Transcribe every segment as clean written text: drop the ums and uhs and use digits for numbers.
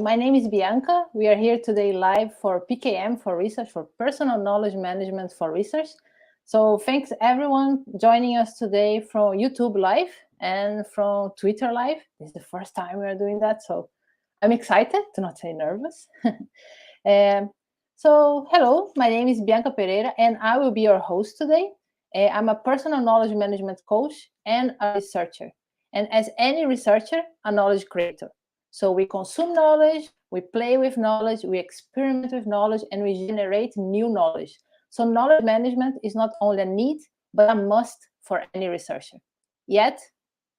my name is Bianca. We are here today live for PKM for research, for personal knowledge management for research. So thanks everyone joining us today from YouTube Live and from Twitter Live. This is the first time we are doing that, so I'm excited, to not say nervous. So hello, my name is Bianca Pereira and I will be your host today. I'm a personal knowledge management coach and a researcher. And as any researcher, a knowledge creator. So we consume knowledge, we play with knowledge, we experiment with knowledge, and we generate new knowledge. So knowledge management is not only a need, but a must for any researcher. Yet,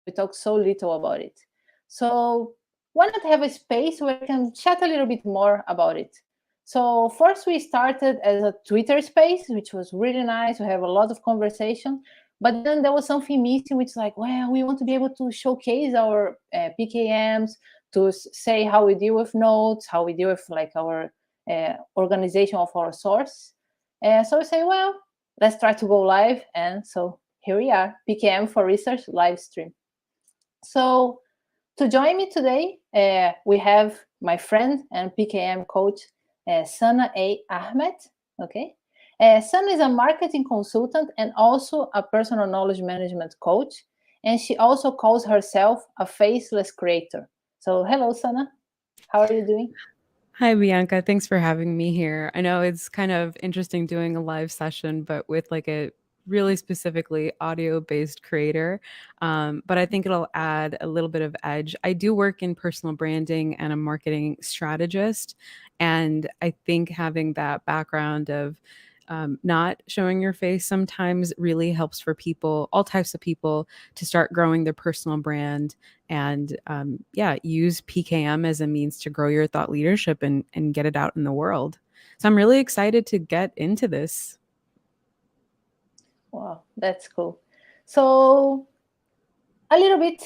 we talk so little about it. So why not have a space where we can chat a little bit more about it? So first we started as a Twitter space, which was really nice. We have a lot of conversation. But then there was something missing, which is like, well, we want to be able to showcase our PKMs, to say how we deal with notes, how we deal with like our organization of our source. So we say, well, let's try to go live. And so here we are, PKM for Research live stream. So to join me today, we have my friend and PKM coach, Sana A. Ahmed. Okay. Sana is a marketing consultant and also a personal knowledge management coach. And she also calls herself a faceless creator. So hello, Sana. How are you doing? Hi, Bianca. Thanks for having me here. I know it's kind of interesting doing a live session, but with like a really specifically audio-based creator. But I think it'll add a little bit of edge. I do work in personal branding and a marketing strategist. And I think having that background of not showing your face sometimes really helps for people, all types of people, to start growing their personal brand and use PKM as a means to grow your thought leadership and get it out in the world. So I'm really excited to get into this. Wow, that's cool. So a little bit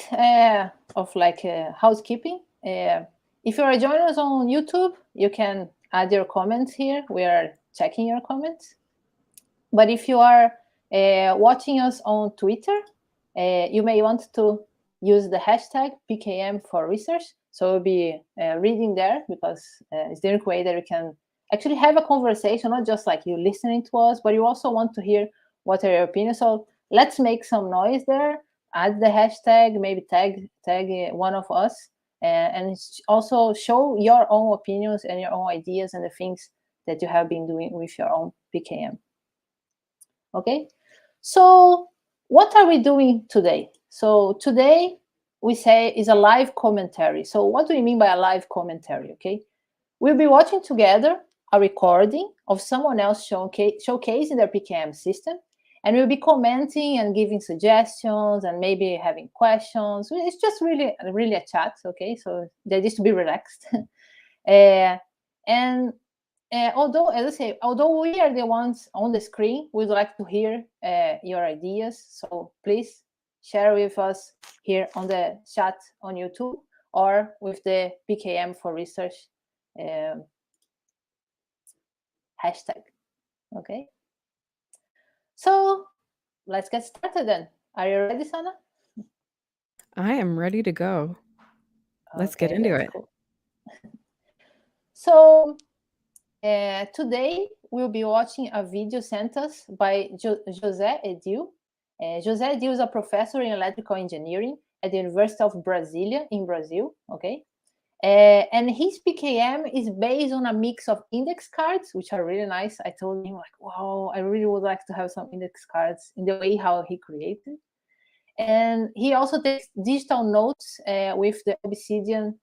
of like housekeeping. If you are joining us on YouTube, you can add your comments here. We are checking your comments. But if you are watching us on Twitter, you may want to use the hashtag PKM for research. So we'll be reading there because it's the unique way that we can actually have a conversation, not just like you listening to us, but you also want to hear what are your opinions. So let's make some noise there. Add the hashtag, maybe tag one of us, and also show your own opinions and your own ideas and the things that you have been doing with your own PKM. Okay, so what are we doing today? So today we say is a live commentary. So what do we mean by a live commentary? Okay, we'll be watching together a recording of someone else showcasing their PKM system, and we'll be commenting and giving suggestions and maybe having questions. It's just really a chat. Okay, so they're just to be relaxed. And although, as I say, although we are the ones on the screen, we'd like to hear your ideas. So please share with us here on the chat on YouTube or with the PKM for Research hashtag. Okay. So let's get started then. Are you ready, Sana? I am ready to go. Let's get Okay, into that's it. cool. So today we'll be watching a video sent us by José Edil. José Edil is a professor in electrical engineering at the University of Brasilia in Brazil. Okay, and his PKM is based on a mix of index cards, which are really nice. I told him like, wow, I really would like to have some index cards in the way how he created. And he also takes digital notes with the Obsidian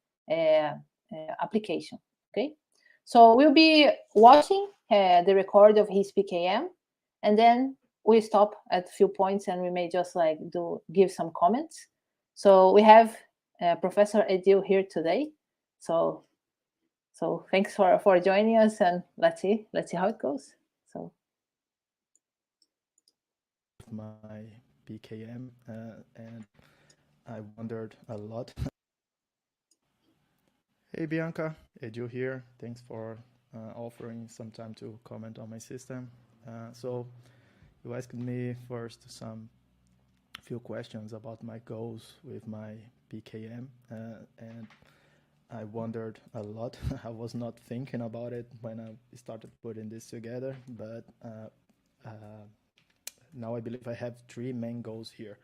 application. Okay, so we'll be watching the record of his PKM, and then we stop at a few points and we may just like give some comments. So we have Professor Edil here today. So thanks for joining us, and let's see how it goes. So my PKM and I wondered a lot. Hey Bianca, Edu here. Thanks for offering some time to comment on my system. So you asked me first some few questions about my goals with my PKM, and I wondered a lot. I was not thinking about it when I started putting this together, but now I believe I have three main goals here.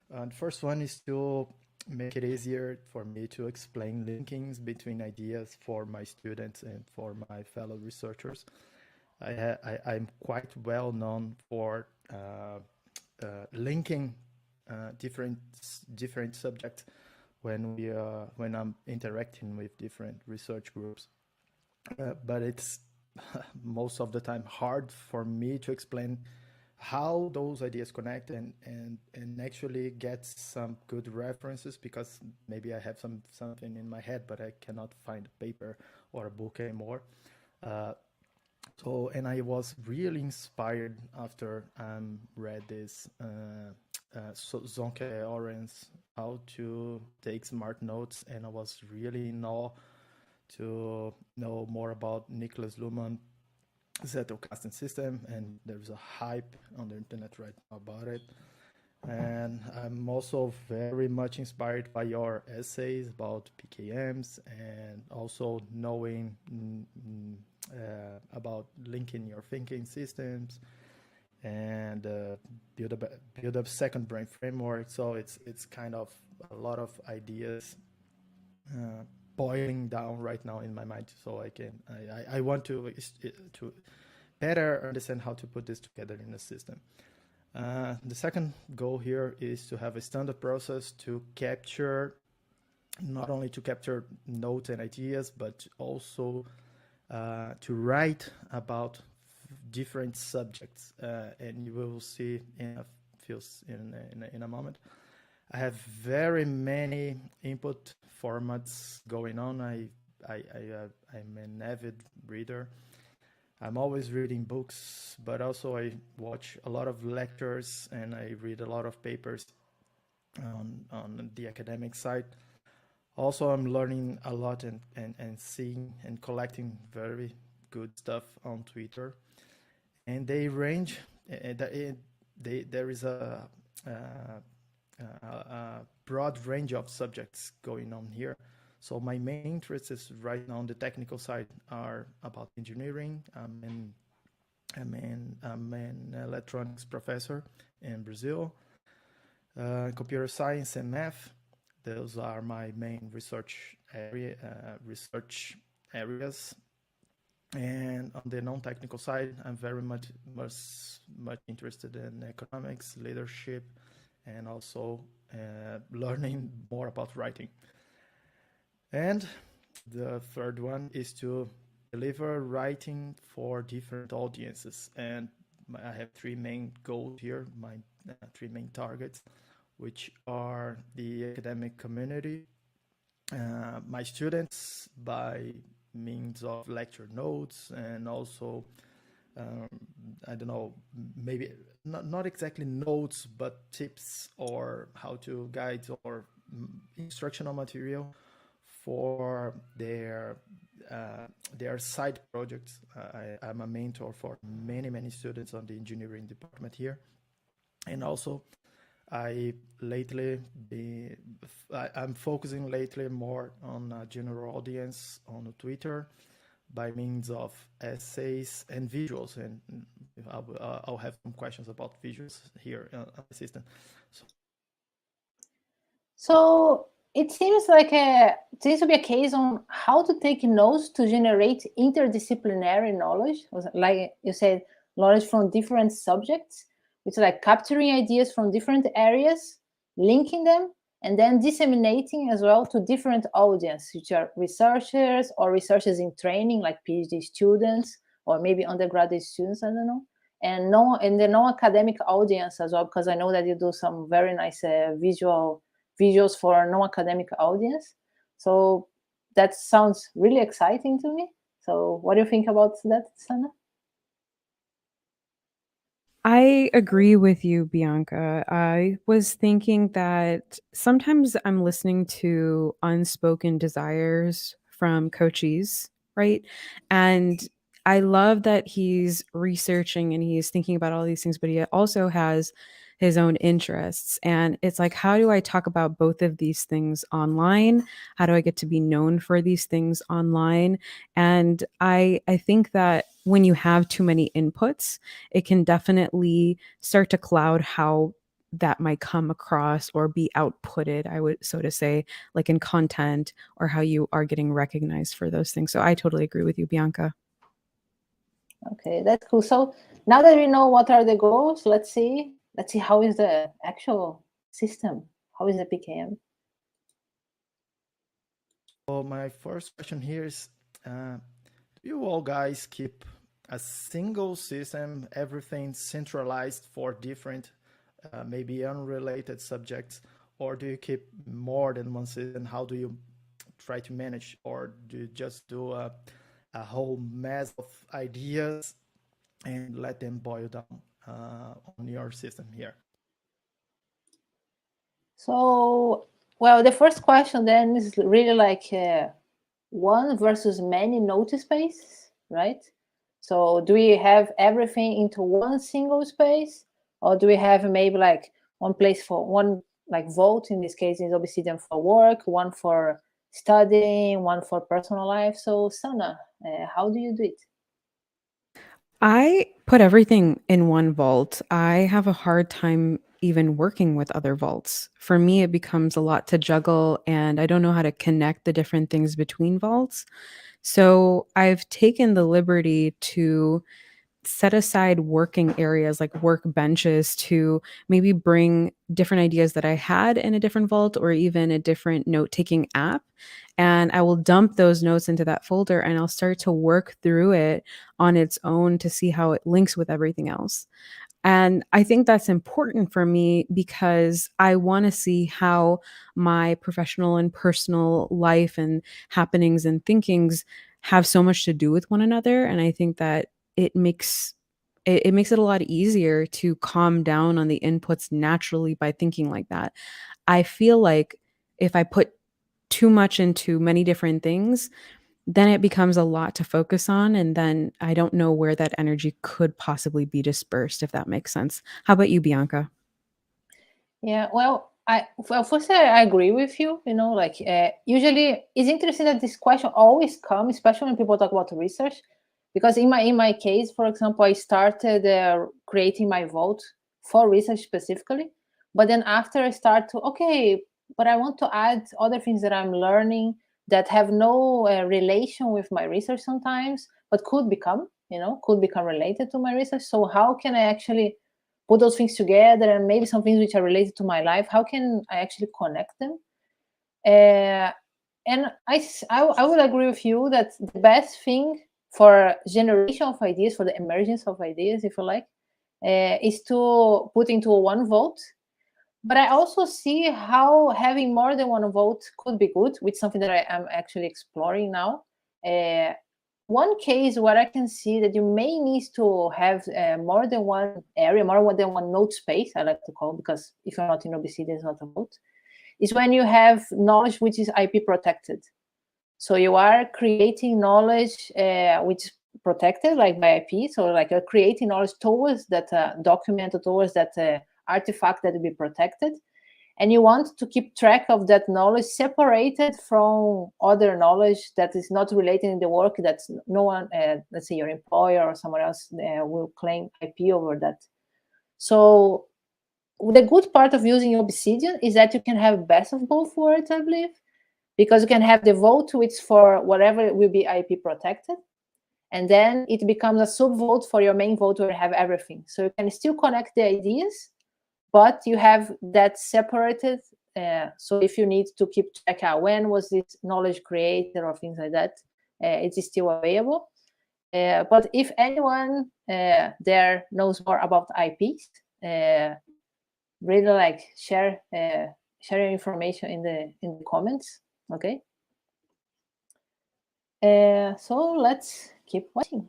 The first one is to make it easier for me to explain linkings between ideas for my students and for my fellow researchers. I'm quite well known for linking different subjects when I'm interacting with different research groups. But it's most of the time hard for me to explain how those ideas connect and actually get some good references, because maybe I have something in my head, but I cannot find a paper or a book anymore. And I was really inspired after I read this Zonke Oren's How to Take Smart Notes, and I was really in awe to know more about Niklas Luhmann Zettelkasten system, and there's a hype on the internet right now about it. And I'm also very much inspired by your essays about PKMs, and also knowing about linking your thinking systems and build up second brain framework. So it's kind of a lot of ideas boiling down right now in my mind. So I want to better understand how to put this together in a system. The second goal here is to have a standard process to capture, not only to capture notes and ideas, but also to write about different subjects. And you will see in a moment. I have very many input formats going on. I'm an avid reader. I'm always reading books, but also I watch a lot of lectures and I read a lot of papers on the academic side. Also, I'm learning a lot and seeing and collecting very good stuff on Twitter. And they range, there is a broad range of subjects going on here. So my main interests right now on the technical side are about engineering. I'm an electronics professor in Brazil. Computer science and math. Those are my main research areas. And on the non-technical side, I'm very much interested in economics, leadership, and also learning more about writing. And the third one is to deliver writing for different audiences. And I have three main goals here, my three main targets, which are the academic community, my students by means of lecture notes, and also I don't know, maybe not exactly notes, but tips or how to guide or instructional material for their side projects. I'm a mentor for many students on the engineering department here, and also I'm focusing lately more on a general audience on Twitter by means of essays and visuals, and I'll have some questions about visuals here on the system. So it seems to be a case on how to take notes to generate interdisciplinary knowledge, like you said, knowledge from different subjects. It's like capturing ideas from different areas, linking them, and then disseminating as well to different audiences, which are researchers or researchers in training, like PhD students or maybe undergraduate students, I don't know, and the non-academic audience as well, because I know that you do some very nice visuals for a non-academic audience. So that sounds really exciting to me. So what do you think about that, Sana? I agree with you, Bianca. I was thinking that sometimes I'm listening to unspoken desires from coachees, right? And I love that he's researching and he's thinking about all these things, but he also has his own interests. And it's like, how do I talk about both of these things online? How do I get to be known for these things online? And I think that when you have too many inputs, it can definitely start to cloud how that might come across or be outputted, I would so to say, like in content or how you are getting recognized for those things. So I totally agree with you, Bianca. Okay, that's cool. So now that we know what are the goals, let's see how is the actual system. How is the PKM? So my first question here is, do you all guys keep a single system, everything centralized for different, maybe unrelated subjects, or do you keep more than one system? How do you try to manage, or do you just do a whole mess of ideas and let them boil down on your system here? So, well, the first question then is really like one versus many notice spaces, right? So do we have everything into one single space, or do we have maybe like one place for one, like Vault in this case is Obsidian for work, one for studying, one for personal life? So Sana, how do you do it? I put everything in one vault. I have a hard time even working with other vaults. For me, it becomes a lot to juggle, and I don't know how to connect the different things between vaults. So I've taken the liberty to set aside working areas like work benches to maybe bring different ideas that I had in a different vault or even a different note taking app. And I will dump those notes into that folder and I'll start to work through it on its own to see how it links with everything else. And I think that's important for me because I want to see how my professional and personal life and happenings and thinkings have so much to do with one another. And I think that it makes it makes it a lot easier to calm down on the inputs naturally by thinking like that. I feel like if I put too much into many different things, then it becomes a lot to focus on, and then I don't know where that energy could possibly be dispersed, if that makes sense. How about you, Bianca? Yeah, well, first I agree with you. You know, like usually it's interesting that this question always comes, especially when people talk about research, because in my case, for example, I started creating my vault for research specifically, but then after I start to okay, but I want to add other things that I'm learning that have no relation with my research sometimes, but could become related to my research. So how can I actually put those things together, and maybe some things which are related to my life, how can I actually connect them? And I would agree with you that the best thing for generation of ideas, for the emergence of ideas, if you like, is to put into one vote. But I also see how having more than one vote could be good, which is something that I am actually exploring now. Uh, One case where I can see that you may need to have more than one area, more than one node space, I like to call, because if you're not in Obsidian, it's not a vote, is when you have knowledge which is IP protected. So you are creating knowledge which is protected, like by IP. So like you're creating knowledge towards that document, or towards that artifact that will be protected, and you want to keep track of that knowledge separated from other knowledge that is not related in the work, that no one, let's say your employer or someone else will claim IP over that. So the good part of using Obsidian is that you can have best of both worlds, I believe, because you can have the vote which for whatever will be IP protected, and then it becomes a sub vote for your main vote where you have everything. So you can still connect the ideas, but you have that separated. So if you need to keep track out when was this knowledge created or things like that, it is still available. But if anyone there knows more about IPs, really like share your information in the comments. Okay. So let's keep watching.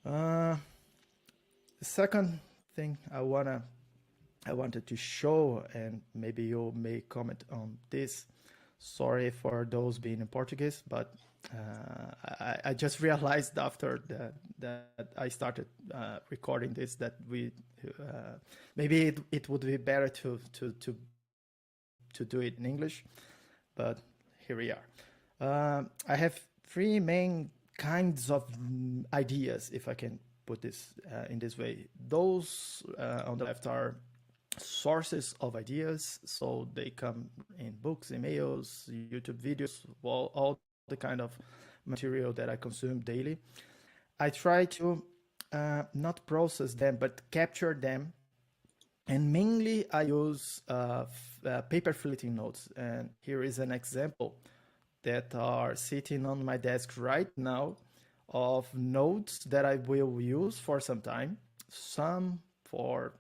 The second thing I wanted to show, and maybe you may comment on this. Sorry for those being in Portuguese, but I just realized after that I started recording this that maybe it would be better to do it in English, but here we are. I have three main kinds of ideas, if I can put this in this way. Those on the left are sources of ideas, so they come in books, emails, YouTube videos, all the kind of material that I consume daily. I try to not process them, but capture them. And mainly I use paper fleeting notes. And here is an example that are sitting on my desk right now of notes that I will use for some time, some for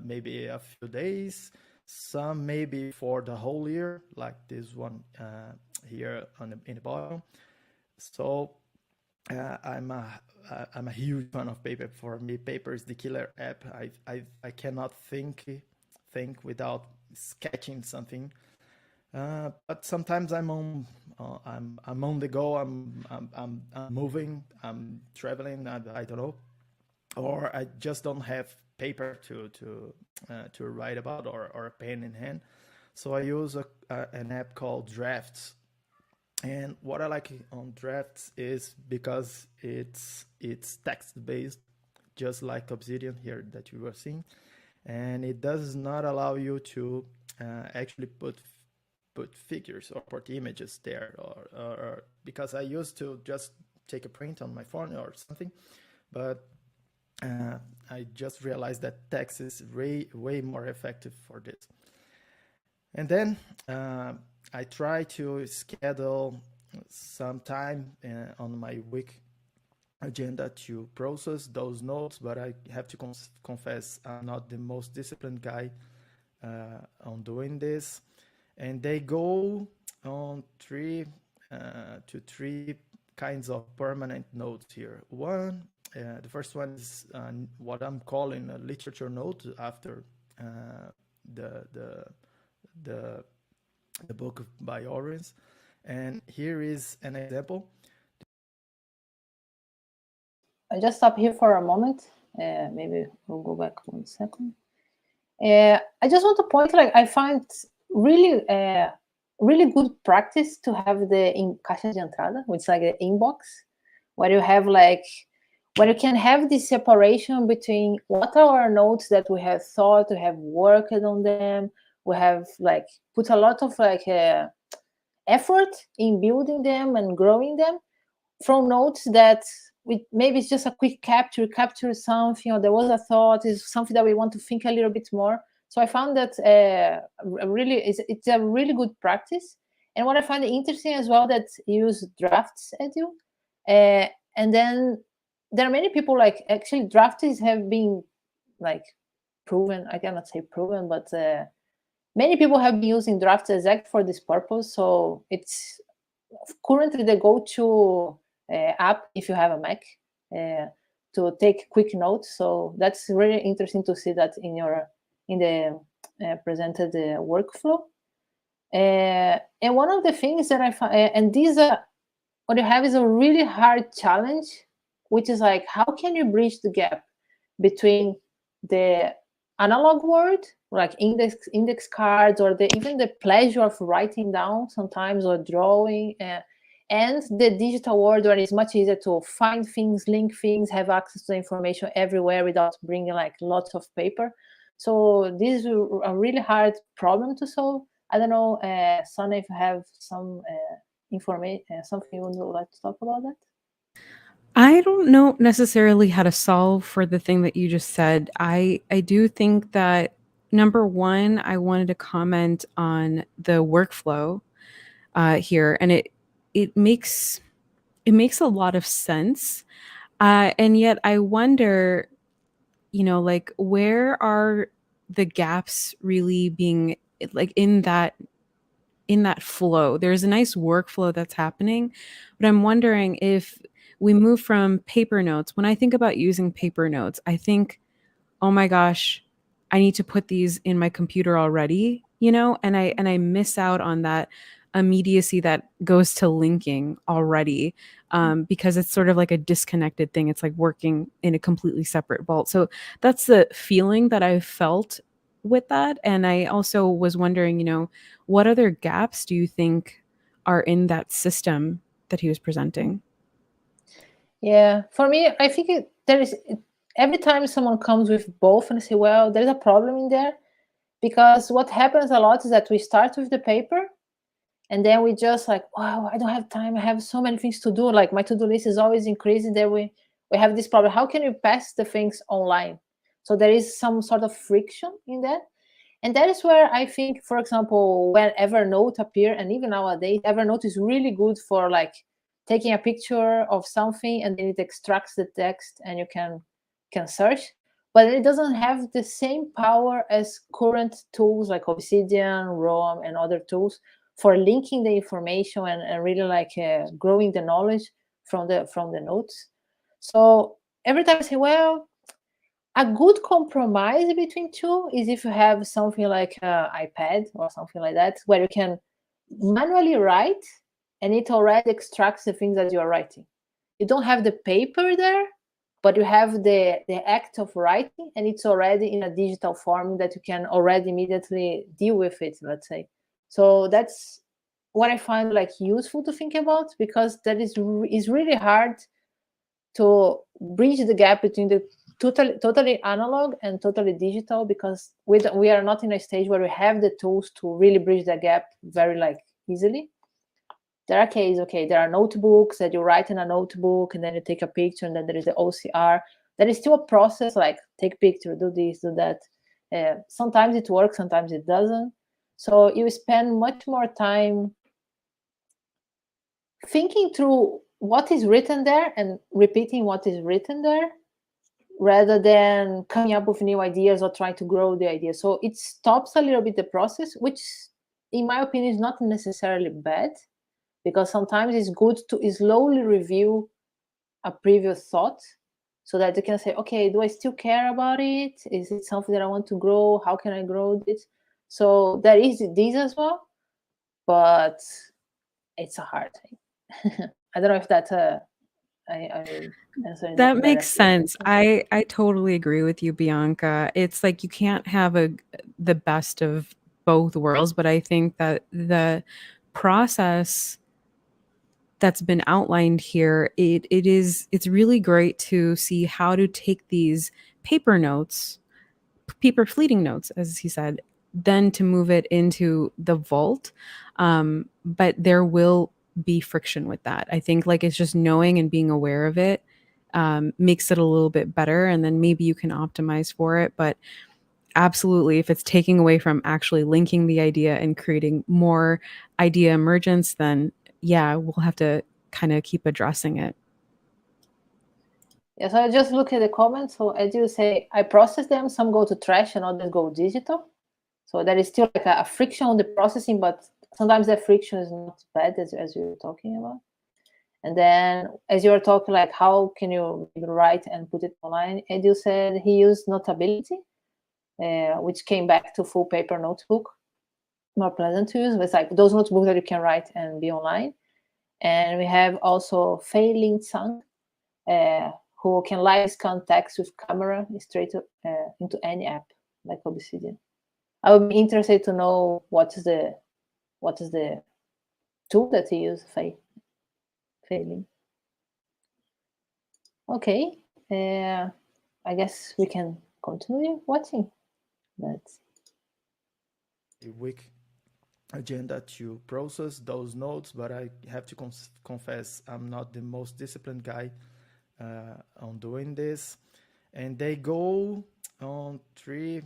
maybe a few days, some maybe for the whole year, like this one here in the bottom. So I'm a huge fan of paper. For me, paper is the killer app. I cannot think without sketching something. But sometimes I'm on the go. I'm moving. I'm traveling. I don't know, or I just don't have paper to write about, or a pen in hand. So I use an app called Drafts. And what I like on Drafts is because it's text-based, just like Obsidian here that you were seeing, and it does not allow you to actually put figures or put images there, or because I used to just take a print on my phone or something, but I just realized that text is way more effective for this. And then I try to schedule some time on my week agenda to process those notes, but I have to confess I'm not the most disciplined guy on doing this. And they go on three kinds of permanent notes here. The first one is what I'm calling a literature note after the book by Orens. And here is an example. I just stop here for a moment. Maybe we'll go back 1 second. I just want to point, like, I find really good practice to have the caixa de entrada, which is like an inbox, where you have where you can have this separation between what are our notes that we have thought, we have worked on them, we have put a lot of effort in building them and growing them, from notes that maybe it's just a quick capture something, or there was a thought, is something that we want to think a little bit more. So I found that it's a really good practice. And what I find interesting as well, that you use Drafts, Edu, and then there are many people, actually Drafts have been proven, I cannot say proven, but many people have been using Drafts exactly for this purpose. So it's currently the go-to app if you have a Mac to take quick notes. So that's really interesting to see that in the presented workflow. And one of the things that I find, and these what you have is a really hard challenge, which is how can you bridge the gap between the analog world, like index cards, or even the pleasure of writing down sometimes, or drawing, and the digital world, where it's much easier to find things, link things, have access to information everywhere without bringing lots of paper. So this is a really hard problem to solve. I don't know, Sana, if you have some information, something you would like to talk about that? I don't know necessarily how to solve for the thing that you just said. I do think that, number one, I wanted to comment on the workflow here, and it makes a lot of sense, and yet I wonder, where are the gaps really being in that flow? There's a nice workflow that's happening, but I'm wondering if we move from paper notes. When I think about using paper notes, I think, oh my gosh, I need to put these in my computer already, and I miss out on that immediacy that goes to linking already, because it's sort of like a disconnected thing. It's like working in a completely separate vault. So that's the feeling that I felt with that. And I also was wondering, what other gaps do you think are in that system that he was presenting? Yeah, for me, I think every time someone comes with both and say, well, there's a problem in there, because what happens a lot is that we start with the paper and then we just like, wow, I don't have time. I have so many things to do. Like my to-do list is always increasing. Then we have this problem. How can you pass the things online? So there is some sort of friction in that. And that is where I think, for example, when Evernote appeared, and even nowadays, Evernote is really good for like taking a picture of something and then it extracts the text and you can search. But it doesn't have the same power as current tools like Obsidian, Roam, and other tools for linking the information and really like growing the knowledge from the notes. So every time I say, well, a good compromise between two is if you have something like an iPad or something like that, where you can manually write and it already extracts the things that you are writing. You don't have the paper there, but you have the act of writing, and it's already in a digital form that you can already immediately deal with it, let's say. So that's what I find like useful to think about, because that is really hard to bridge the gap between the totally analog and totally digital, because we are not in a stage where we have the tools to really bridge the gap very like easily. There are cases, okay, there are notebooks that you write in a notebook and then you take a picture, and then there is the OCR. There is still a process like take picture, do this, do that. Sometimes it works, sometimes it doesn't. So you spend much more time thinking through what is written there and repeating what is written there, rather than coming up with new ideas or trying to grow the idea. So it stops a little bit the process, which in my opinion is not necessarily bad, because sometimes it's good to slowly review a previous thought so that you can say, okay, do I still care about it? Is it something that I want to grow? How can I grow this? So there is this as well, but it's a hard thing. I don't know if that's I answered That makes directly. sense. I totally agree with you, Bianca. It's like you can't have the best of both worlds, but I think that the process that's been outlined here, it's really great to see how to take these paper notes, paper fleeting notes, as he said, then to move it into the vault. But there will be friction with that. I think like it's just knowing and being aware of it makes it a little bit better, and then maybe you can optimize for it. But absolutely, if it's taking away from actually linking the idea and creating more idea emergence, then yeah, we'll have to kind of keep addressing it. Yeah, so I just look at the comments. So as you say, I process them, some go to trash and others go digital. So there is still like a friction on the processing, but sometimes that friction is not bad, as you're talking about. And then as you were talking, like how can you write and put it online? Edu said he used Notability, which came back to full paper notebook, more pleasant to use. It's like those notebooks that you can write and be online. And we have also Fei Lin Tsang, who can live scan text with camera straight into any app like Obsidian. I would be interested to know what is the tool that he used, Fei Lin. Okay, I guess we can continue watching. Let's a week agenda to process those notes, but I have to confess I'm not the most disciplined guy on doing this. And they go on three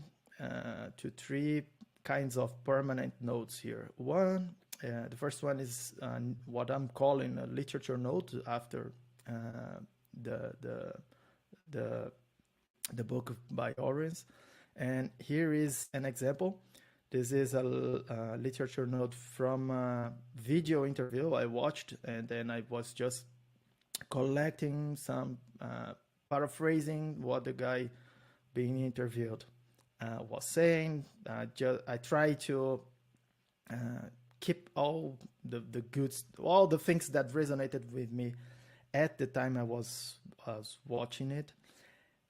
kinds of permanent notes here. One, the first one is what I'm calling a literature note after the book by Oren's. And here is an example. This is a literature note from a video interview I watched, and then I was just collecting some, paraphrasing what the guy being interviewed was saying. I try to keep all the goods, all the things that resonated with me at the time I was watching it,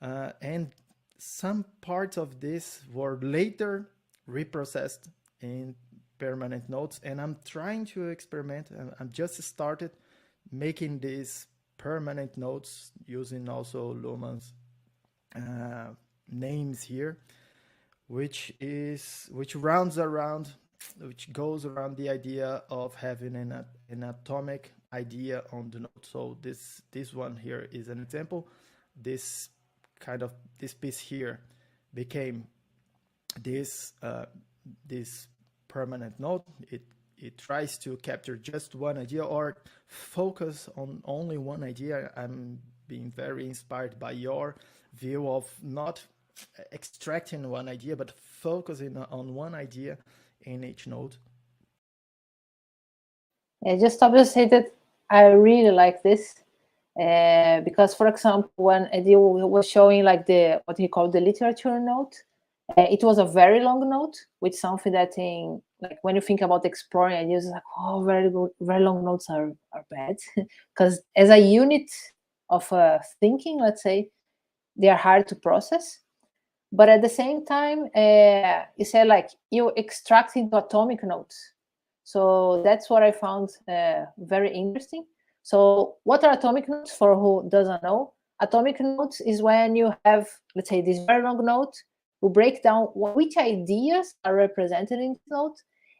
and some parts of this were later reprocessed in permanent notes, and I'm trying to experiment. I'm just started making these permanent notes using also Luhmann's names here, which goes around the idea of having an atomic idea on the note. So this one here is an example. This piece here became this permanent note. It tries to capture just one idea or focus on only one idea. I'm being very inspired by your view of not extracting one idea, but focusing on one idea in each note. Yeah, just stop to say that I really like this because, for example, when Adil was showing like what he called the literature note, it was a very long note with something that like when you think about exploring ideas, it's like, oh, very long notes are bad because as a unit of thinking, let's say, they are hard to process. But at the same time, you said like you extract into atomic notes. So that's what I found very interesting. So what are atomic notes, for who doesn't know? Atomic notes is when you have, let's say, this very long note, we break down which ideas are represented in this note,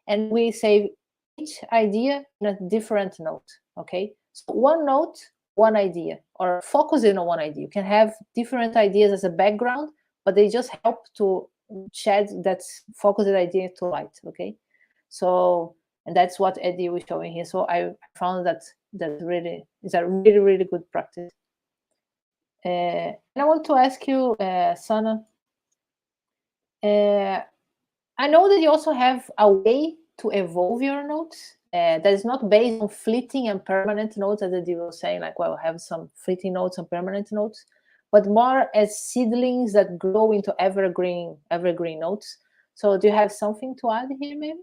and we say each idea in a different note, okay? So one note, one idea, or focusing on one idea. You can have different ideas as a background, but they just help to shed that focused idea to light, okay? So, and that's what Eddie was showing here. So I found that really is a really, really good practice. And I want to ask you, Sana, I know that you also have a way to evolve your notes that is not based on fleeting and permanent notes, as Eddie was saying, like, well, I have some fleeting notes and permanent notes, but more as seedlings that grow into evergreen notes. So do you have something to add here, maybe?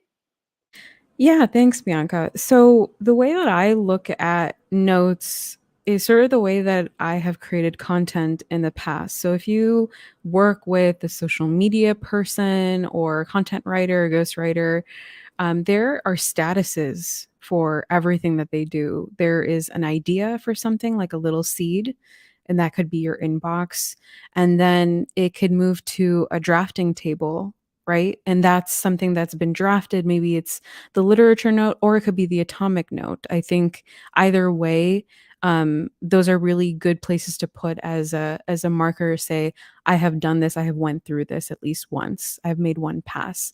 Yeah, thanks, Bianca. So the way that I look at notes is sort of the way that I have created content in the past. So if you work with a social media person or content writer, ghostwriter, there are statuses for everything that they do. There is an idea for something, like a little seed, and that could be your inbox. And then it could move to a drafting table, right? And that's something that's been drafted. Maybe it's the literature note, or it could be the atomic note. I think either way, those are really good places to put as a marker. Say, I have done this. I have went through this at least once. I've made one pass.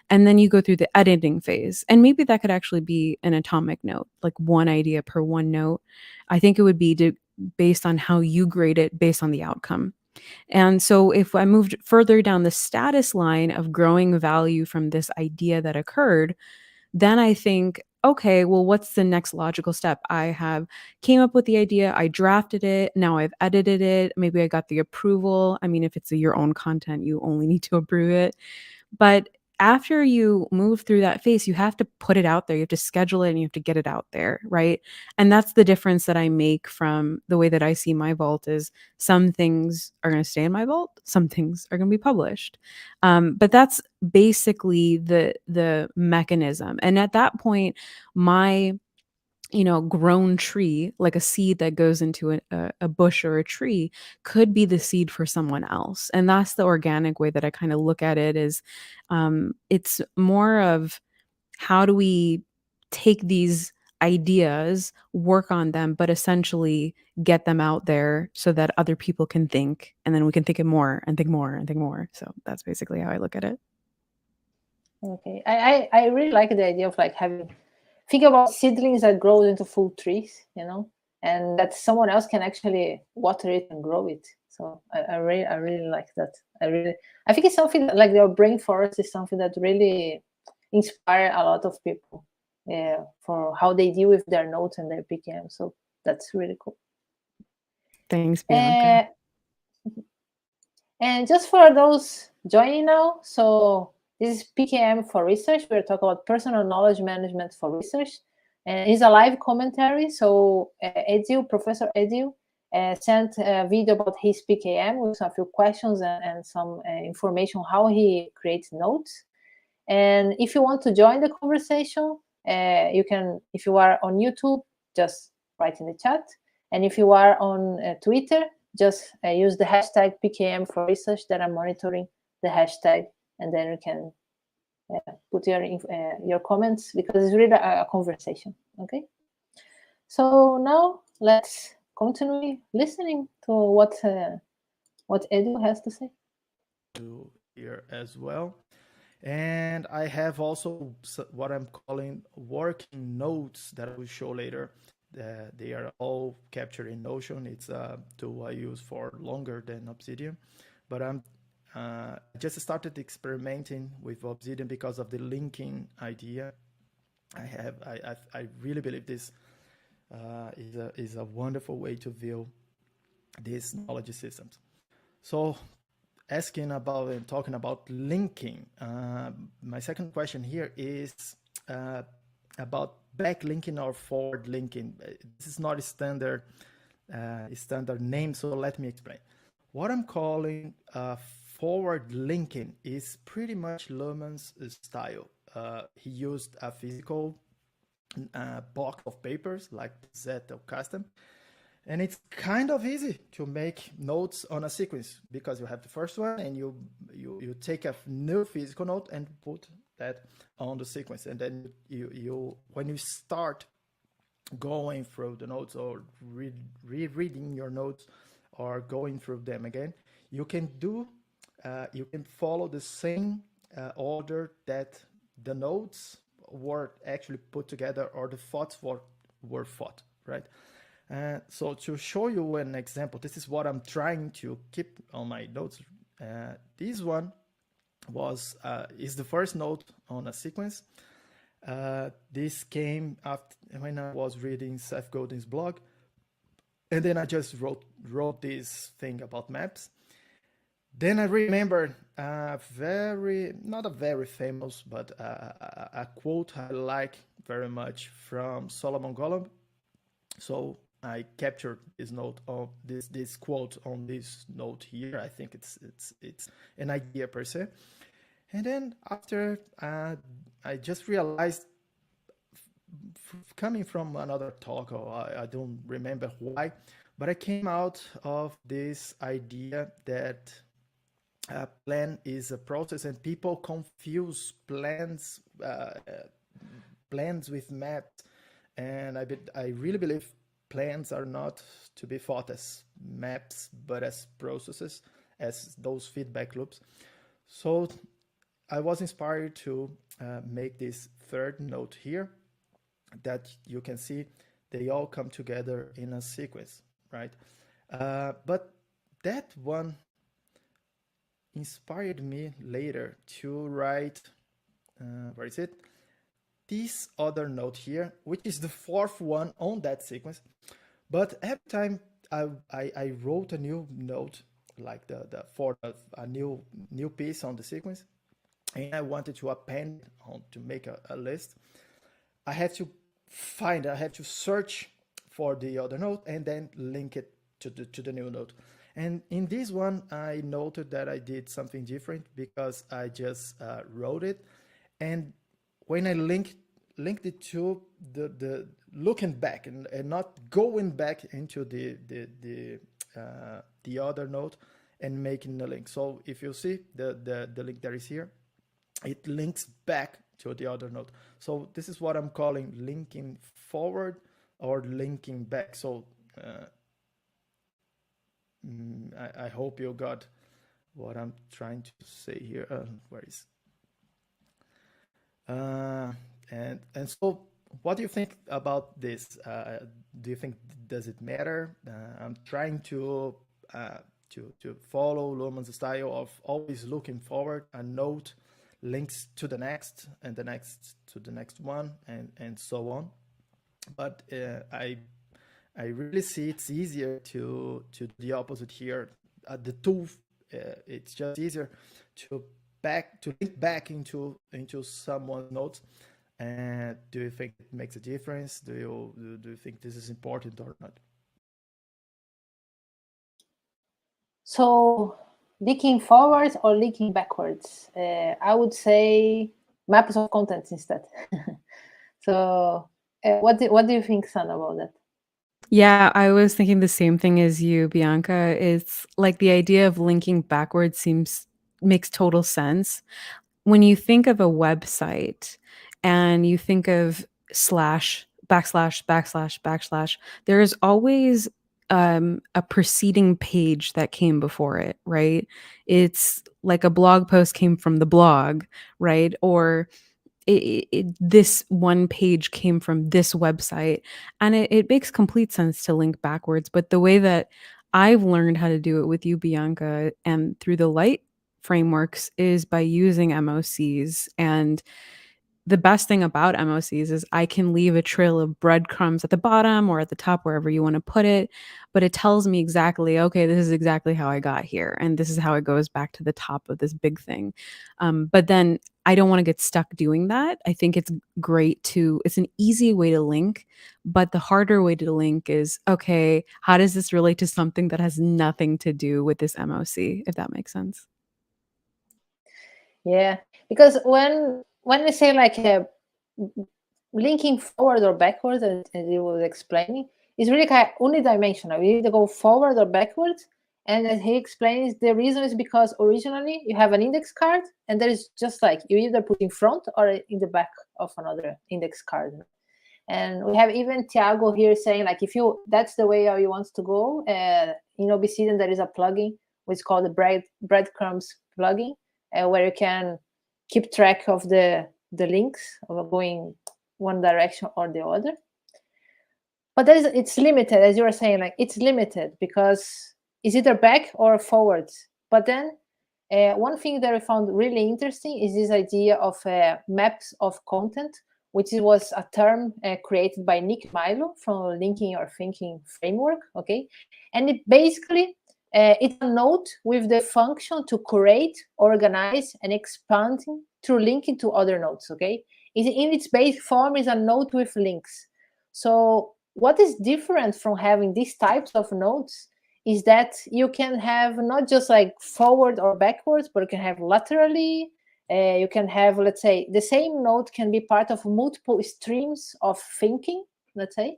And then you go through the editing phase. And maybe that could actually be an atomic note, like one idea per one note. I think it would be based on how you grade it based on the outcome. And so if I moved further down the status line of growing value from this idea that occurred, then I think, okay, well, what's the next logical step? I have came up with the idea, I drafted it, now I've edited it, maybe I got the approval. I mean, if it's your own content, you only need to approve it. But after you move through that phase, you have to put it out there. You have to schedule it and you have to get it out there, right? And that's the difference that I make from the way that I see my vault is some things are going to stay in my vault, some things are going to be published. But that's basically the mechanism. And at that point, my grown tree, like a seed that goes into a bush or a tree, could be the seed for someone else. And that's the organic way that I kind of look at it is it's more of how do we take these ideas, work on them, but essentially get them out there so that other people can think, and then we can think it more and think more and think more. So that's basically how I look at it. Okay, I really like the idea of like think about seedlings that grow into full trees, and that someone else can actually water it and grow it. So I really like that. I think it's something that, like, your brain forest is something that really inspire a lot of people for how they deal with their notes and their PKM. So that's really cool. Thanks, Bianca. And just for those joining now, so This is PKM for research. We're talking about personal knowledge management for research. And it's a live commentary. So Professor Edil, sent a video about his PKM with a few questions and some information on how he creates notes. And if you want to join the conversation, you can, if you are on YouTube, just write in the chat. And if you are on Twitter, just use the hashtag PKM for research that I'm monitoring the hashtag, and then you can put your comments, because it's really a conversation. Okay. So now let's continue listening to what Edu has to say. Here as well. And I have also what I'm calling working notes that I will show later. They are all captured in Notion. It's a tool I use for longer than Obsidian, but I just started experimenting with Obsidian because of the linking idea. I really believe this is a wonderful way to view these knowledge systems. So asking about and talking about linking, my second question here is about backlinking or forward linking. This is not a standard name, so let me explain. What I'm calling forward linking is pretty much Luhmann's style. He used a physical box of papers like Zettel Custom, and it's kind of easy to make notes on a sequence, because you have the first one and you take a new physical note and put that on the sequence, and then you when you start going through the notes or rereading your notes or going through them again, you can follow the same order that the notes were actually put together, or the thoughts were thought, right? So to show you an example, this is what I'm trying to keep on my notes. This one is the first note on a sequence. This came after when I was reading Seth Godin's blog, and then I just wrote this thing about maps. Then I remembered not a very famous, but a quote I like very much from Solomon Golub. So I captured this note of this quote on this note here. I think it's an idea per se. And then after I just realized, coming from another talk, or I don't remember why, but I came out of this idea that a plan is a process, and people confuse plans with maps. And I really believe plans are not to be thought as maps, but as processes, as those feedback loops. So I was inspired to make this third note here, that you can see they all come together in a sequence, right? But that one inspired me later to write, where is it? This other note here, which is the fourth one on that sequence. But every time I wrote a new note, like for a new piece on the sequence, and I wanted to append to make a list, I had to search for the other note and then link it to the new note. And in this one, I noted that I did something different, because I just wrote it, and when I linked it to the looking back and not going back into the other note and making the link. So if you see the link that is here, it links back to the other note. So this is what I'm calling linking forward or linking back. So I hope you got what I'm trying to say here. Where is and so what do you think about this? Do you think, does it matter? I'm trying to follow Luhmann's style of always looking forward. A note links to the next, and the next to the next one, and so on. But I really see it's easier to do the opposite here. The tool, it's just easier to link back into someone's notes. And do you think it makes a difference? Do you think this is important or not? So linking forwards or linking backwards? I would say maps of contents instead. So what do you think, San, about that? Yeah, I was thinking the same thing as you, Bianca. It's like the idea of linking backwards makes total sense. When you think of a website and you think of slash, backslash, backslash, backslash, there is always a preceding page that came before it, right? It's like a blog post came from the blog, right? Or this one page came from this website, and it makes complete sense to link backwards. But the way that I've learned how to do it with you, Bianca, and through the light frameworks is by using MOCs. And the best thing about MOCs is I can leave a trail of breadcrumbs at the bottom or at the top, wherever you want to put it. But it tells me exactly, okay, this is exactly how I got here. And this is how it goes back to the top of this big thing. But then I don't want to get stuck doing that. I think it's it's an easy way to link. But the harder way to link is, okay, how does this relate to something that has nothing to do with this MOC, if that makes sense? Yeah, because when we say like linking forward or backwards, as you were explaining, is really kind of unidimensional. You either go forward or backwards. And as he explains, the reason is because originally you have an index card, and there is just like you either put in front or in the back of another index card. And we have even Thiago here saying like if that's the way how you want to go. In Obsidian there is a plugin which is called the breadcrumbs plugin, where you can keep track of the links of going one direction or the other. But it's limited, as you were saying, like it's limited because it's either back or forwards. But then one thing that I found really interesting is this idea of maps of content, which was a term created by Nick Milo from Linking Your Thinking framework. Okay, and it basically it's a node with the function to create, organize, and expand through linking to other nodes. Okay, in its base form is a node with links. So what is different from having these types of nodes is that you can have not just like forward or backwards, but you can have laterally. You can have, let's say, the same node can be part of multiple streams of thinking, let's say,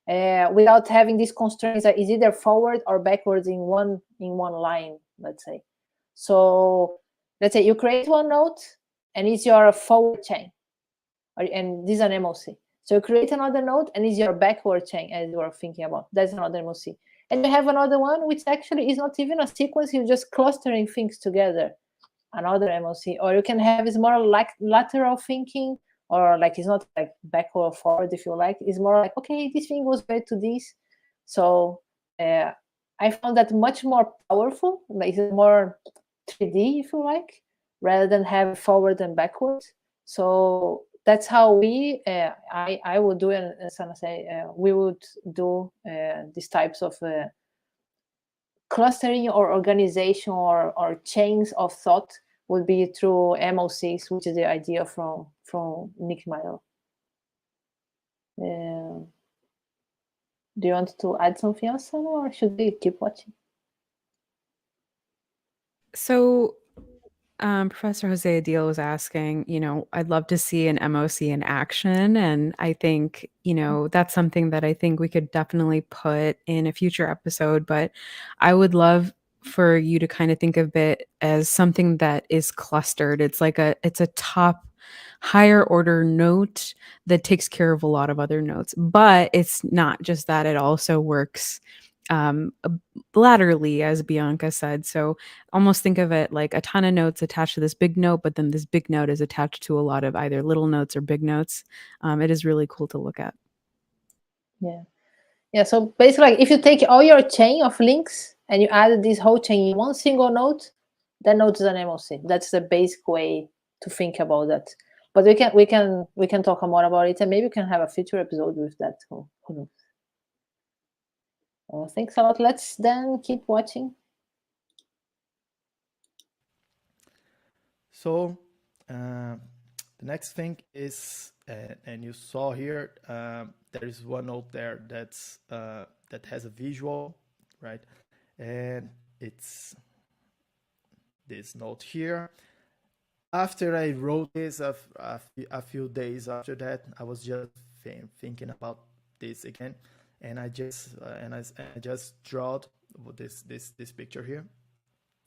without having these constraints that is either forward or backwards in one line, let's say. So let's say you create one node and it's your forward chain, and this is an MOC. So you create another node and it's your backward chain, as you are thinking about. That's another MOC. And you have another one which actually is not even a sequence, you're just clustering things together, another MOC. Or you can have is more like lateral thinking, or like it's not like backward or forward, if you like. It's more like, okay, this thing goes back to this. So I found that much more powerful, like it's more 3D, if you like, rather than have forward and backwards. So that's how I would do, and Sana say we would do these types of clustering or organization or chains of thought would be through MOCs, which is the idea from Nick Milo. Do you want to add something else, Sana, or should we keep watching? So Professor Jose Adil was asking, I'd love to see an MOC in action. And I think, that's something that I think we could definitely put in a future episode. But I would love for you to kind of think of it as something that is clustered. It's a top higher order note that takes care of a lot of other notes. But it's not just that, it also works laterally, as Bianca said. So almost think of it like a ton of notes attached to this big note, but then this big note is attached to a lot of either little notes or big notes. It is really cool to look at. Yeah. So basically, like, if you take all your chain of links and you add this whole chain in one single node, that node is an MOC. That's the basic way to think about that. But we can talk more about it, and maybe we can have a future episode with that. Who knows? Thanks a lot. Let's then keep watching. So the next thing is, and you saw here, there is one note there that has a visual, right? And it's this note here. After I wrote this, a few days after that, I was just thinking about this again, and I just draw this picture here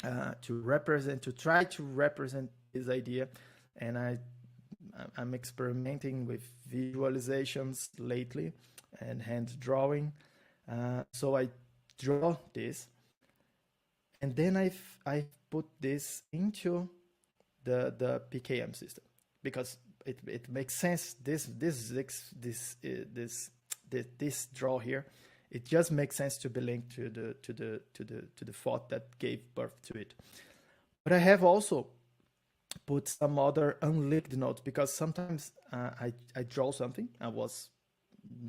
to try to represent this idea, and I'm experimenting with visualizations lately and hand drawing. So I draw this, and then I put this into the PKM system, because it makes sense. This draw here, it just makes sense to be linked to the thought that gave birth to it. But I have also put some other unlinked notes, because sometimes I draw something. I was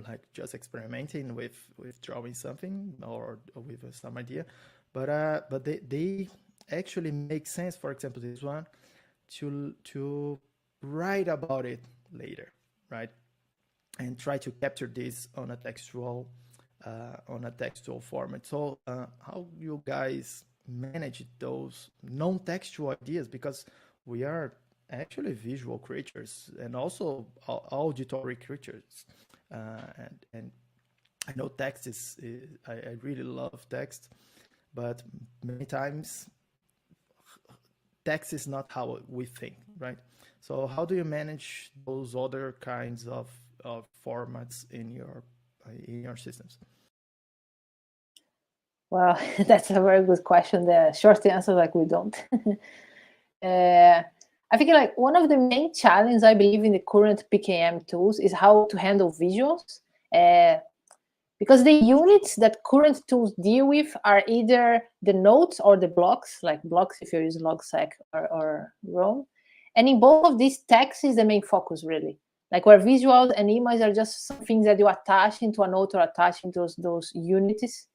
like just experimenting with drawing something or with some idea, but they actually make sense. For example, this one, to write about it later, right? And try to capture this on a textual format. So how you guys manage those non-textual ideas, because we are actually visual creatures and also auditory creatures, and I know text is I really love text, but many times text is not how we think, right? So how do you manage those other kinds of formats in your systems? Well, that's a very good question. The short answer, like, we don't. I think like one of the main challenges I believe in the current PKM tools is how to handle visuals, because the units that current tools deal with are either the notes or the blocks, like blocks if you use logsec or Roam. And in both of these, text is the main focus, really. Like where visuals and images are just some things that you attach into a note or attach into those units.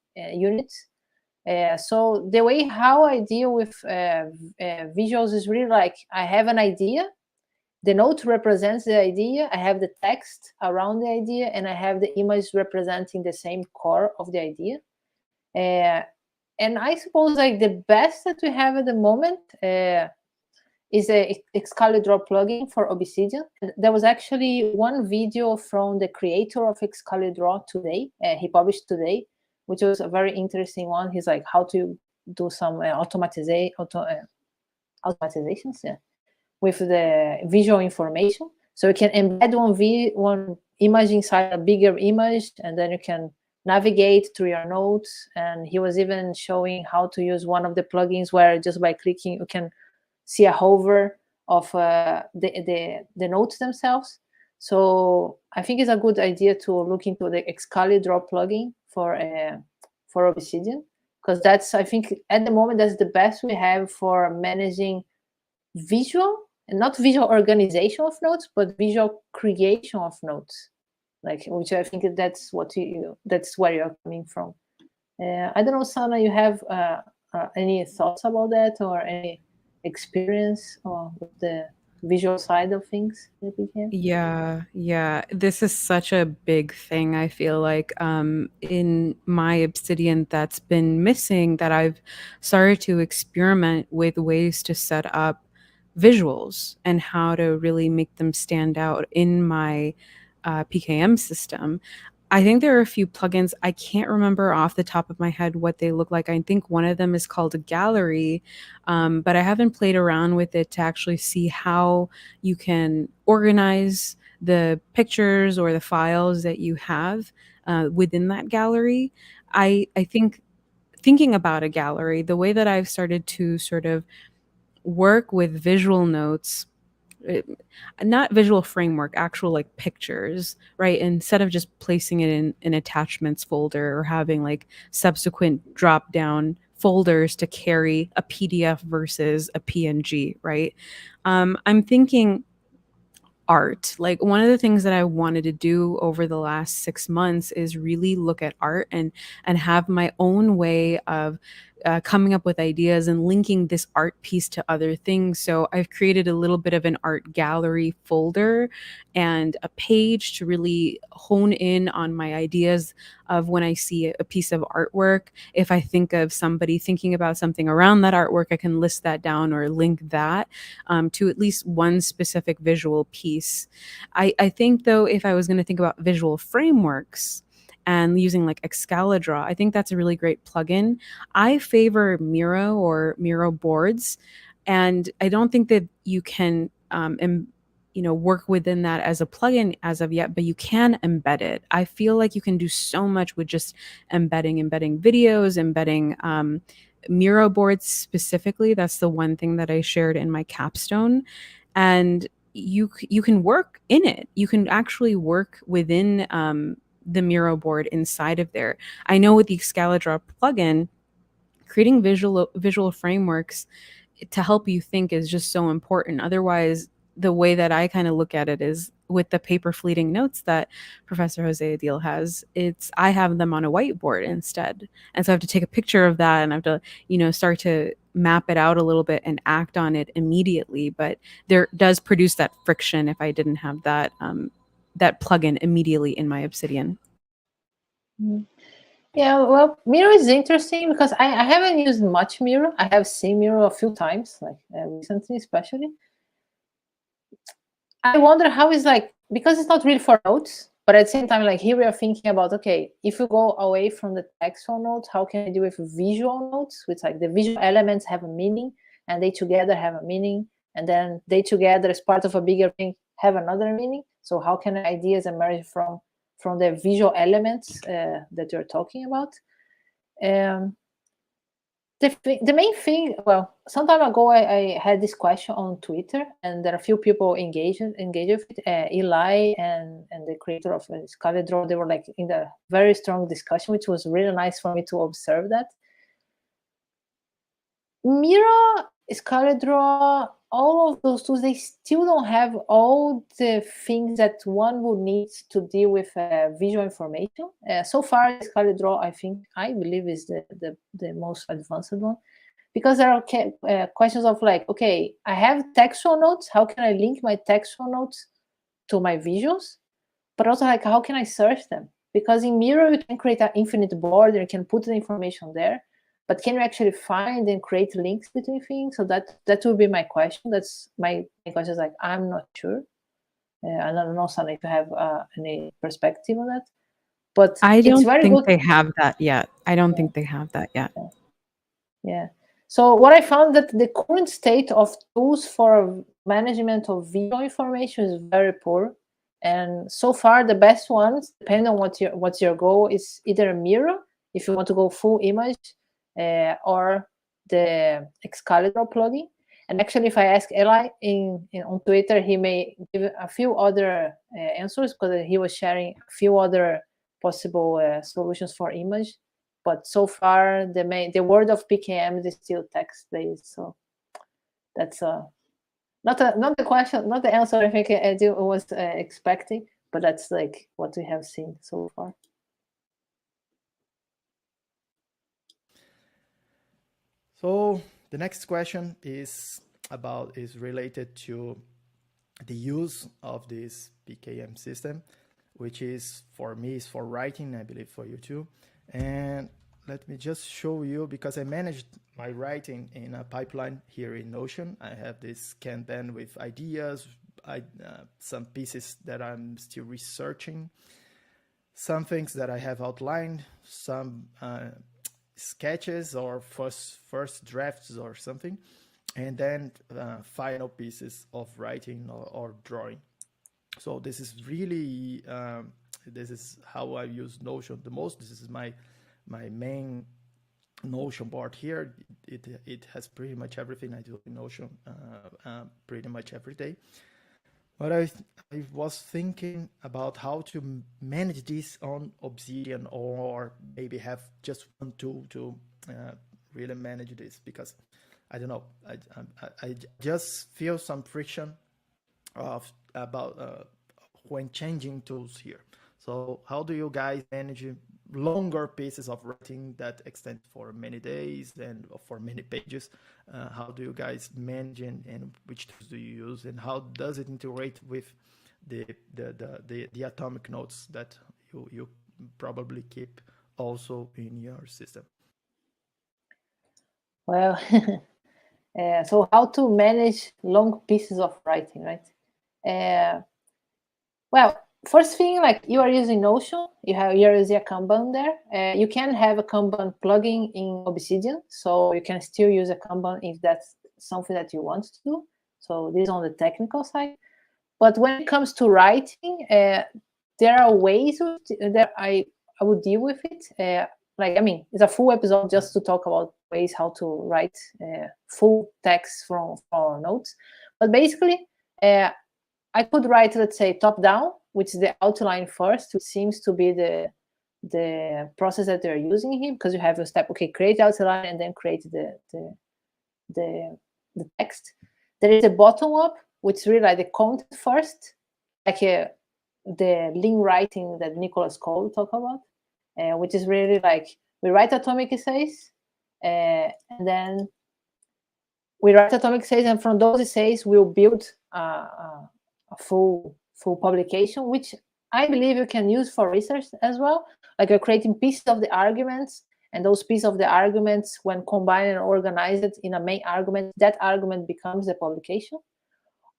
So the way how I deal with visuals is really like, I have an idea, the note represents the idea, I have the text around the idea, and I have the image representing the same core of the idea. And I suppose like the best that we have at the moment is a Excalidraw plugin for Obsidian. There was actually one video from the creator of Excalidraw today, he published today, which was a very interesting one. He's like, how to do some automatizations, with the visual information. So you can embed one image inside a bigger image, and then you can navigate through your notes. And he was even showing how to use one of the plugins where just by clicking, you can see a hover of the notes themselves. So I think it's a good idea to look into the Excalidraw plugin for Obsidian, because that's, I think at the moment, that's the best we have for managing visual, and not visual organization of notes, but visual creation of notes, like, which I think that's where you're coming from. I don't know, Sana, you have any thoughts about that or any experience with the visual side of things that we can? Yeah. This is such a big thing, I feel like, in my Obsidian that's been missing, that I've started to experiment with ways to set up visuals and how to really make them stand out in my PKM system. I think there are a few plugins. I can't remember off the top of my head what they look like. I think one of them is called a gallery, but I haven't played around with it to actually see how you can organize the pictures or the files that you have within that gallery. I think thinking about a gallery, the way that I've started to sort of work with visual notes, not visual framework, actual like pictures, right? Instead of just placing it in an attachments folder or having like subsequent drop down folders to carry a PDF versus a PNG, right? I'm thinking art. Like one of the things that I wanted to do over the last 6 months is really look at art and have my own way of coming up with ideas and linking this art piece to other things. So I've created a little bit of an art gallery folder and a page to really hone in on my ideas of when I see a piece of artwork. If I think of somebody thinking about something around that artwork, I can list that down or link that to at least one specific visual piece. I think, though, if I was going to think about visual frameworks and using like Excalidraw, I think that's a really great plugin. I favor Miro or Miro boards, and I don't think that you can work within that as a plugin as of yet, but you can embed it. I feel like you can do so much with just embedding videos, embedding Miro boards specifically. That's the one thing that I shared in my capstone. And you can work in it. You can actually work within the Miro board inside of there. I know with the Excalidraw plugin, creating visual frameworks to help you think is just so important. Otherwise, the way that I kind of look at it is with the paper fleeting notes that Professor Jose Adil has, I have them on a whiteboard instead. And so I have to take a picture of that and I have to, start to map it out a little bit and act on it immediately. But there does produce that friction if I didn't have that plugin immediately in my Obsidian. Yeah, well, Miro is interesting because I haven't used much Miro. I have seen Miro a few times, like recently especially. I wonder how it's like, because it's not really for notes, but at the same time, like here we are thinking about, okay, if you go away from the textual notes, how can I do with visual notes, which like the visual elements have a meaning and they together have a meaning, and then they together as part of a bigger thing have another meaning. So how can ideas emerge from the visual elements that you're talking about? The main thing, well, some time ago I had this question on Twitter, and there are a few people engaged with it. Eli and the creator of Excalidraw, they were like in a very strong discussion, which was really nice for me to observe that. Miro, Excalidraw, all of those tools, they still don't have all the things that one would need to deal with visual information. So far, Excalidraw, I believe, is the most advanced one, because there are questions of like, okay, I have textual notes. How can I link my textual notes to my visuals? But also, like, how can I search them? Because in Miro, you can create an infinite border, you can put the information there. But can you actually find and create links between things? So that would be my question. That's my question. Is like, I'm not sure. I don't know, Sana, if you have any perspective on that. But I don't it's very think good. they have that yet. I don't think they have that yet. Yeah. So what I found that the current state of tools for management of visual information is very poor. And so far, the best ones, depending on what's your goal, is either a Miro, if you want to go full image, or the Excalidraw plugin. And actually, if I ask Eli on Twitter, he may give a few other answers, because he was sharing a few other possible solutions for image. But so far, the word of PKM is still text-based. So that's not the question, not the answer I think Edu was expecting, but that's like what we have seen so far. So the next question is related to the use of this PKM system, which is, for me, is for writing, I believe for you too. And let me just show you, because I managed my writing in a pipeline here in Notion. I have this Kanban with ideas, some pieces that I'm still researching, some things that I have outlined, some sketches or first drafts or something, and then final pieces of writing or drawing. So this is really this is how I use Notion the most. This is my main Notion board here. It has pretty much everything I do in Notion pretty much every day. But I was thinking about how to manage this on Obsidian, or maybe have just one tool to really manage this, because I don't know. I just feel some friction about when changing tools here. So how do you guys manage longer pieces of writing that extend for many days and for many pages. How do you guys manage, and which tools do you use, and how does it integrate with the atomic notes that you probably keep also in your system? Well, so how to manage long pieces of writing, right? Well, first thing, like you are using Notion, you're using a Kanban there. You can have a Kanban plugin in Obsidian, so you can still use a Kanban if that's something that you want to do. So this is on the technical side. But when it comes to writing, there are ways that I would deal with it. Like, I mean, it's a full episode just to talk about ways how to write full text from our notes. But basically, I could write, let's say, top down, which is the outline first, which seems to be the process that they're using here, because you have a step, okay, create outline and then create the text. There is a bottom up, which is really like the content first, like the lean writing that Nicholas Cole talked about, which is really like we write atomic essays, and then we write atomic essays, and from those essays we'll build a full publication, which I believe you can use for research as well. Like you're creating pieces of the arguments, and those pieces of the arguments, when combined and organized in a main argument, that argument becomes the publication.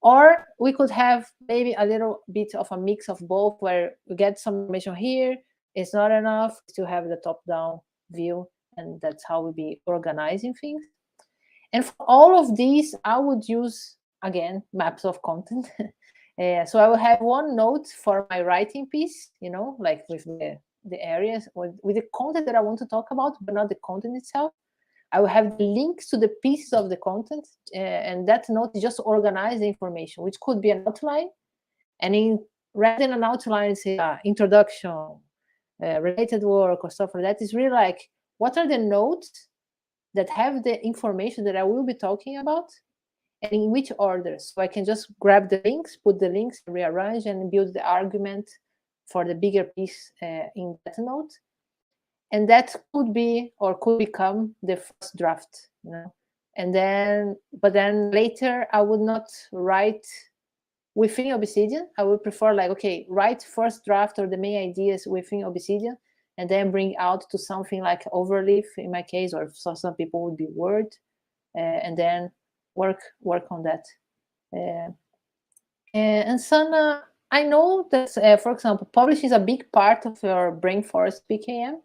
Or we could have maybe a little bit of a mix of both, where we get some information here, it's not enough to have the top-down view, and that's how we'll be organizing things. And for all of these, I would use, again, maps of content. So I will have one note for my writing piece, like with the areas, with the content that I want to talk about, but not the content itself. I will have the links to the pieces of the content, and that note is just organize the information, which could be an outline. And rather than an outline, say introduction, related work or stuff like that, is really like, what are the notes that have the information that I will be talking about, and in which order? So I can just grab the links, put the links, rearrange, and build the argument for the bigger piece in that note. And that could be or could become the first draft, and then, but then later I would not write within Obsidian. I would prefer like, okay, write first draft or the main ideas within Obsidian, and then bring out to something like Overleaf in my case, or so some people would be Word, and then work on that. And Sana, I know that, for example, publishing is a big part of your Brainforest PKM.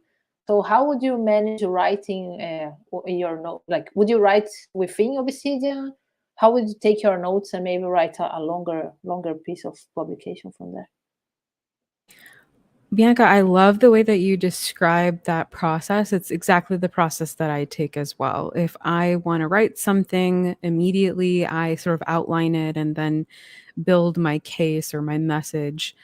So how would you manage writing your note? Like, would you write within Obsidian? How would you take your notes and maybe write a longer piece of publication from there? Bianca, I love the way that you describe that process. It's exactly the process that I take as well. If I want to write something immediately, I sort of outline it and then build my case or my message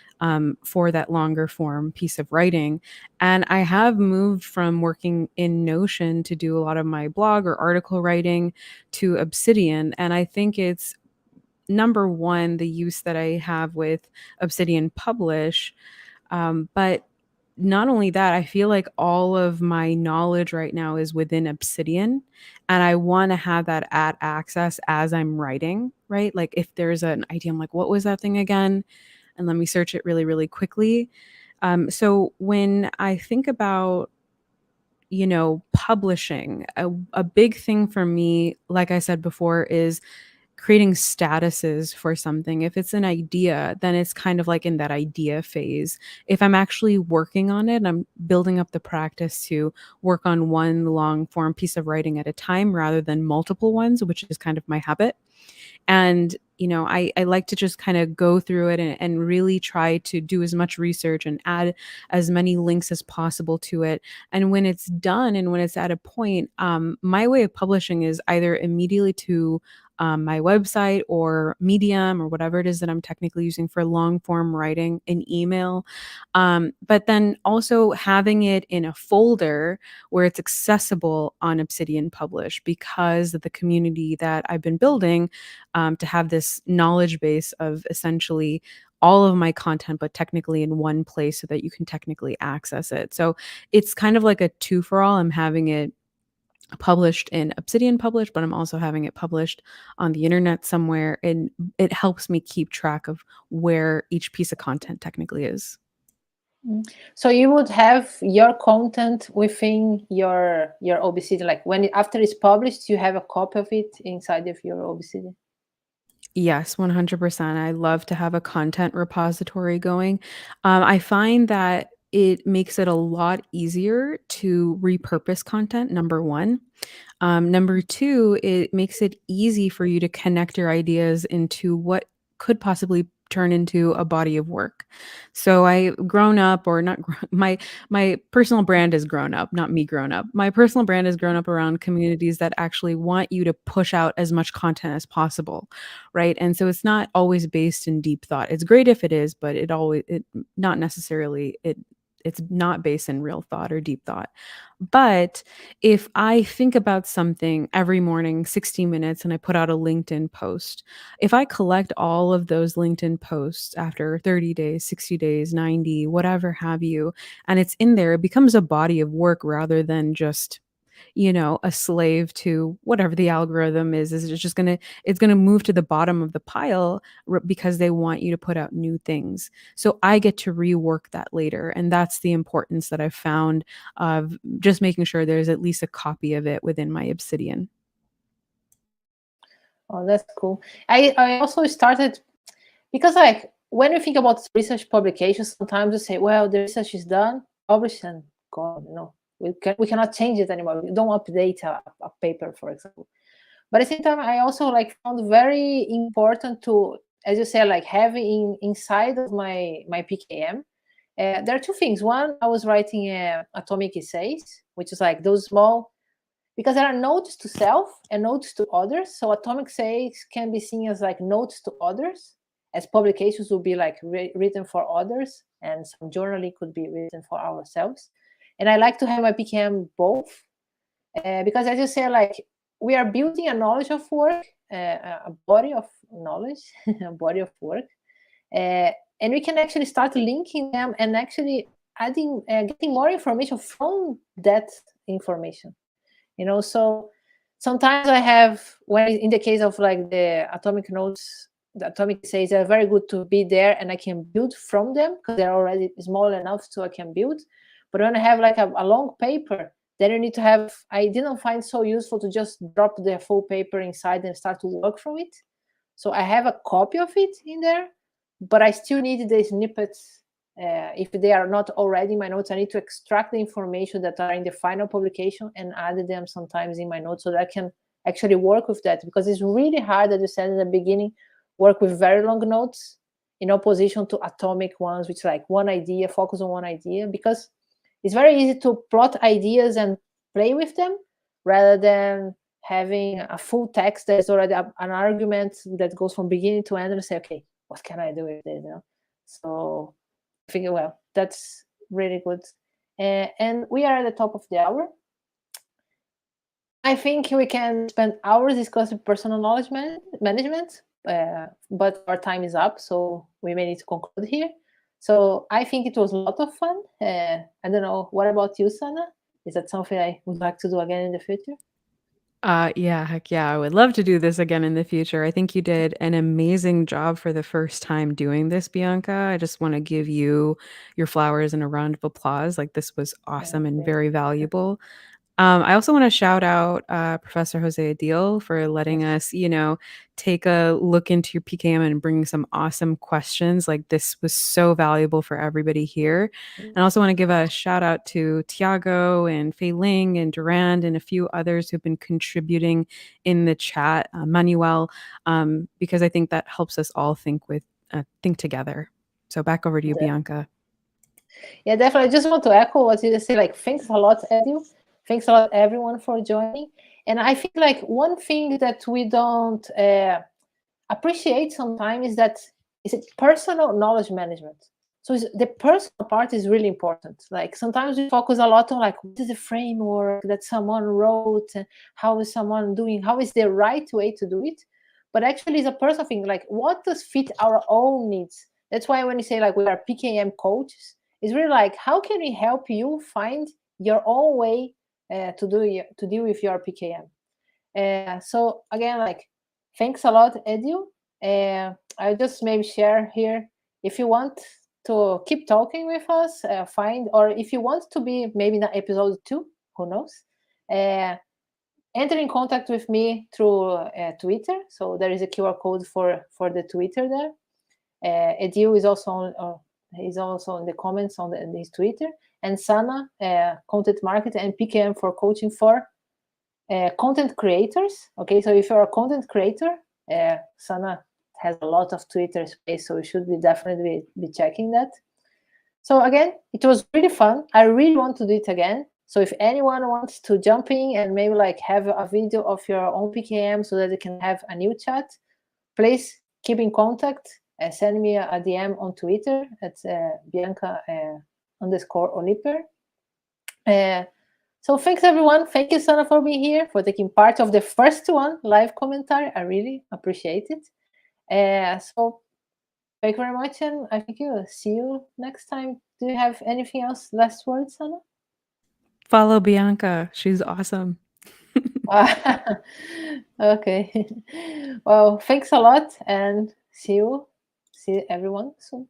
for that longer form piece of writing. And I have moved from working in Notion to do a lot of my blog or article writing to Obsidian. And I think it's number one, the use that I have with Obsidian Publish. But not only that, I feel like all of my knowledge right now is within Obsidian, and I want to have that at access as I'm writing, right? Like if there's an idea, I'm like, what was that thing again? And let me search it really, really quickly. So when I think about, publishing, a big thing for me, like I said before, is creating statuses for something. If it's an idea, then it's kind of like in that idea phase. If I'm actually working on it, I'm building up the practice to work on one long form piece of writing at a time rather than multiple ones, which is kind of my habit. And, I like to just kind of go through it and really try to do as much research and add as many links as possible to it. And when it's done and when it's at a point, my way of publishing is either immediately to my website or Medium or whatever it is that I'm technically using for long form writing, an email. But then also having it in a folder where it's accessible on Obsidian Publish, because of the community that I've been building, to have this knowledge base of essentially all of my content, but technically in one place so that you can technically access it. So it's kind of like a two for all. I'm having it published in Obsidian published, but I'm also having it published on the internet somewhere. And it helps me keep track of where each piece of content technically is. So you would have your content within your Obsidian, like when after it's published, you have a copy of it inside of your Obsidian. Yes, 100%. I love to have a content repository going. I find that it makes it a lot easier to repurpose content, number one. Number two, it makes it easy for you to connect your ideas into what could possibly turn into a body of work. So I've grown up, or not, my personal brand has grown up, not me grown up. My personal brand has grown up around communities that actually want you to push out as much content as possible, right? And so it's not always based in deep thought. It's great if it is, but it not necessarily it's not based in real thought or deep thought. But if I think about something every morning, 60 minutes, and I put out a LinkedIn post, if I collect all of those LinkedIn posts after 30 days, 60 days, 90, whatever have you, and it's in there, it becomes a body of work rather than just a slave to whatever the algorithm is it's just it's going to move to the bottom of the pile because they want you to put out new things. So I get to rework that later, and that's the importance that I've found of just making sure there's at least a copy of it within my Obsidian. Oh, that's cool. I also started because like when you think about research publications, sometimes you say, well, the research is done, published, and gone. We cannot change it anymore. We don't update a paper, for example. But at the same time, I also like found very important to, as you said, like having inside of my PKM. There are two things. One, I was writing atomic essays, which is like those small, because there are notes to self and notes to others. So atomic essays can be seen as like notes to others, as publications will be like written for others, and some journaling could be written for ourselves. And I like to have my PKM both, because as you say, like we are building a knowledge of work, a body of knowledge, a body of work, and we can actually start linking them and actually adding, getting more information from that information. So sometimes I have, when in the case of like the atomic notes, the atomic essays are very good to be there, and I can build from them because they're already small enough so I can build. But when I have like a long paper, then you need to have, I didn't find so useful to just drop the full paper inside and start to work from it. So I have a copy of it in there, but I still need the snippets. If they are not already in my notes, I need to extract the information that are in the final publication and add them sometimes in my notes so that I can actually work with that, because it's really hard, as you said in the beginning, work with very long notes in opposition to atomic ones, which like one idea, focus on one idea, because it's very easy to plot ideas and play with them rather than having a full text that is already an argument that goes from beginning to end and say, okay, what can I do with this? So I think, well, that's really good. And we are at the top of the hour. I think we can spend hours discussing personal knowledge management, but our time is up, so we may need to conclude here. So I think it was a lot of fun. I don't know, what about you, Sana? Is that something I would like to do again in the future? Yeah, heck yeah. I would love to do this again in the future. I think you did an amazing job for the first time doing this, Bianca. I just want to give you your flowers and a round of applause. Like, this was awesome and very valuable. I also want to shout out Professor Jose Adil for letting us, take a look into your PKM and bring some awesome questions. Like, this was so valuable for everybody here. And I also want to give a shout out to Tiago and Fei Ling and Durand and a few others who've been contributing in the chat, Manuel, because I think that helps us all think together. So back over to you, Bianca. Yeah, definitely. I just want to echo what you just said. Like, thanks a lot, Adil. Thanks a lot, everyone, for joining. And I think like one thing that we don't appreciate sometimes is that it's personal knowledge management. So the personal part is really important. Like sometimes we focus a lot on like, what is the framework that someone wrote? And how is someone doing? How is the right way to do it? But actually it's a personal thing. Like, what does fit our own needs? That's why when you say like we are PKM coaches, it's really like how can we help you find your own way to deal with your PKM. So again, like thanks a lot, Edu. I'll just maybe share here if you want to keep talking with us, find, or if you want to be maybe in episode 2, who knows, enter in contact with me through Twitter. So there is a QR code for the Twitter there. Edu is also on, he's also in the comments on his Twitter, and Sana, content marketer and PKM for coaching for content creators. Okay, so if you're a content creator, Sana has a lot of Twitter space, so you should be definitely be checking that. So again, it was really fun. I really want to do it again. So if anyone wants to jump in and maybe like have a video of your own PKM so that you can have a new chat, please keep in contact. Send me a DM on Twitter at Bianca _Oliper. So thanks everyone. Thank you, Sana, for being here, for taking part of the first one live commentary. I really appreciate it. So thank you very much, and I think you'll see you next time. Do you have anything else? Last words, Sana? Follow Bianca. She's awesome. Okay. Well, thanks a lot, and see everyone soon.